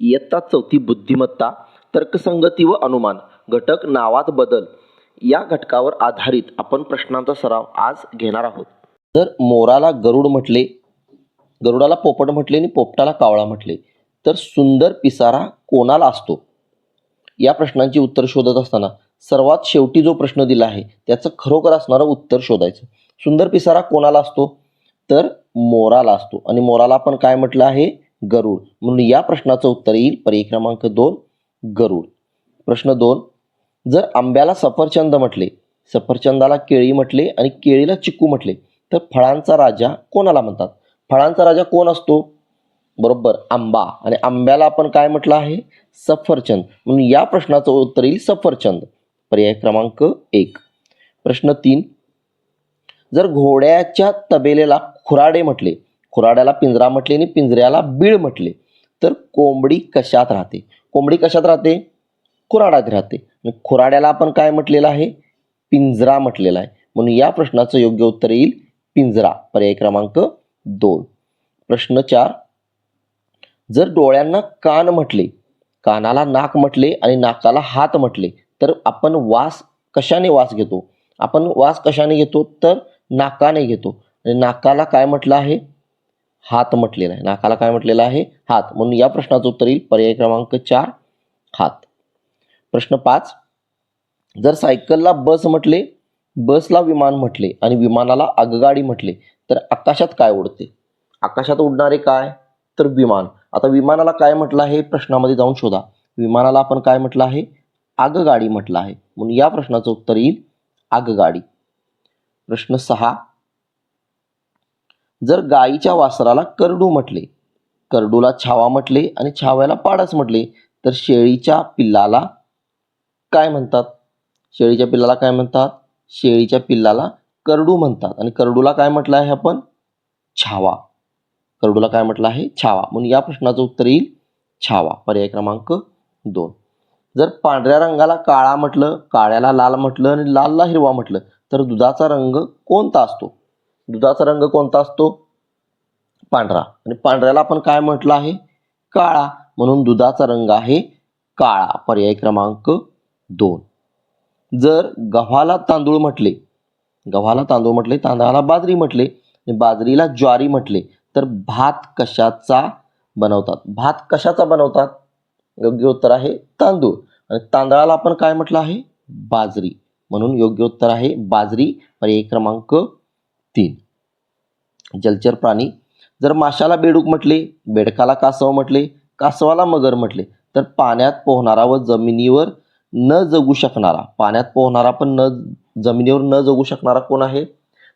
इयत्ता 4थी बुद्धिमत्ता, तर्कसंगती व अनुमान, घटक नावात बदल या घटकावर आधारित आपण प्रश्नांचा सराव आज घेणार आहोत. जर मोराला गरुड म्हटले, गरुडाला पोपट म्हटले आणि पोपटाला कावळा म्हटले, तर सुंदर पिसारा कोणाला असतो? या प्रश्नांची उत्तर शोधत असताना सर्वात शेवटी जो प्रश्न दिला आहे त्याचं खरोखर असणारं उत्तर शोधायचं. सुंदर पिसारा कोणाला असतो? तर मोराला असतो. आणि मोराला आपण काय म्हटलं आहे? गरुड. म्हणून या प्रश्नाचं उत्तर येईल पर्याय क्रमांक 2 गरुड. प्रश्न 2, जर आंब्याला सफरचंद म्हटले, सफरचंदाला केळी म्हटले आणि केळीला चिक्कू म्हटले, तर फळांचा राजा कोणाला म्हणतात? फळांचा राजा कोण असतो? बरोबर, आंबा. आणि आंब्याला आपण काय म्हटलं आहे? सफरचंद. म्हणून या प्रश्नाचं उत्तर येईल सफरचंद. पर्याय क्रमांक 1. प्रश्न 3, जर घोड्याच्या तबेलेला खुराडे म्हटले, खुराड्याला पिंजरा म्हटले आणि पिंजऱ्याला बीळ म्हटले, तर कोंबडी कशात राहते? कोंबडी कशात राहते? खुराडात राहते. खुराड्याला आपण काय म्हटलेलं आहे? पिंजरा म्हटलेला आहे. म्हणून या प्रश्नाचं योग्य उत्तर येईल पिंजरा. पर्याय क्रमांक 2. प्रश्न 4, जर डोळ्यांना कान म्हटले, कानाला नाक म्हटले आणि नाकाला हात म्हटले, तर आपण कशाने वास घेतो? आपण वास कशाने घेतो? तर नाकाने घेतो. आणि नाकाला काय म्हटलं आहे? हात म्हटलेला आहे. नाकाला काय म्हटलेलं आहे? हात. म्हणून या प्रश्नाचं उत्तर येईल पर्याय क्रमांक 4 हात. प्रश्न 5, जर सायकलला बस म्हटले, बसला विमान म्हटले आणि विमानाला आगगाडी म्हटले, तर आकाशात काय उडते? आकाशात उडणारे काय? तर विमान. आता विमानाला काय म्हटलं आहे? प्रश्नामध्ये जाऊन शोधा. विमानाला आपण काय म्हटलं आहे? आगगाडी म्हटलं आहे. म्हणून या प्रश्नाचं उत्तर येईल आगगाडी. प्रश्न 6, जर गाईच्या वासराला करडू म्हटले, करडूला छावा म्हटले आणि छाव्याला पाडस म्हटले, तर शेळीच्या पिल्लाला काय म्हणतात? शेळीच्या पिल्लाला काय म्हणतात? शेळीच्या पिल्लाला करडू म्हणतात. आणि करडूला काय म्हटलं आहे आपण? छावा. करडूला काय म्हटलं आहे? छावा. म्हणून या प्रश्नाचं उत्तर येईल छावा. पर्याय क्रमांक 2. जर पांढऱ्या रंगाला काळा म्हटलं, काळ्याला लाल म्हटलं आणि लालला हिरवा म्हटलं, तर दुधाचा रंग कोणता असतो? दुधाचा रंग कोणता असतो? पांढरा. आणि पांढऱ्याला आपण काय म्हटलं आहे? काळा. म्हणून दुधाचा रंग आहे काळा. पर्याय क्रमांक 2. जर गव्हाला तांदूळ म्हटले, गव्हाला तांदूळ म्हटले, तांदळाला बाजरी म्हटले आणि बाजरीला ज्वारी म्हटले, तर भात कशाचा बनवतात? भात कशाचा बनवतात? योग्य उत्तर आहे तांदूळ. आणि तांदळाला आपण काय म्हटलं आहे? बाजरी. म्हणून योग्य उत्तर आहे बाजरी. पर्याय क्रमांक 3. जलचर प्राणी, जर माशाला बेडूक म्हटले, बेडकाला कासव म्हटले, कासवाला मगर म्हटले, तर पाण्यात पोहणारा व जमिनीवर न जगू शकणारा, पाण्यात पोहणारा पण जमिनीवर न जगू शकणारा कोण आहे?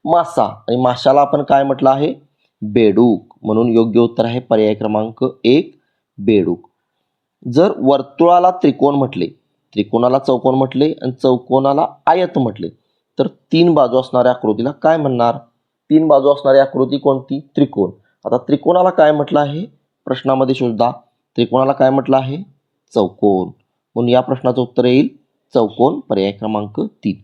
मासा. आणि माशाला आपण काय म्हटलं आहे? बेडूक. म्हणून योग्य उत्तर आहे पर्याय क्रमांक 1 बेडूक. जर वर्तुळाला त्रिकोण म्हटले, त्रिकोणाला चौकोन म्हटले आणि चौकोनाला आयत म्हटले, तर 3 बाजू असणाऱ्या आकृतीला काय म्हणणार? 3 बाजू असणारी आकृती कोणती? त्रिकोण. आता त्रिकोणाला काय म्हटलं आहे? प्रश्नामध्ये शोधा. त्रिकोणाला काय म्हटलं आहे? चौकोन. म्हणून या प्रश्नाचं उत्तर येईल चौकोन. पर्याय क्रमांक 3.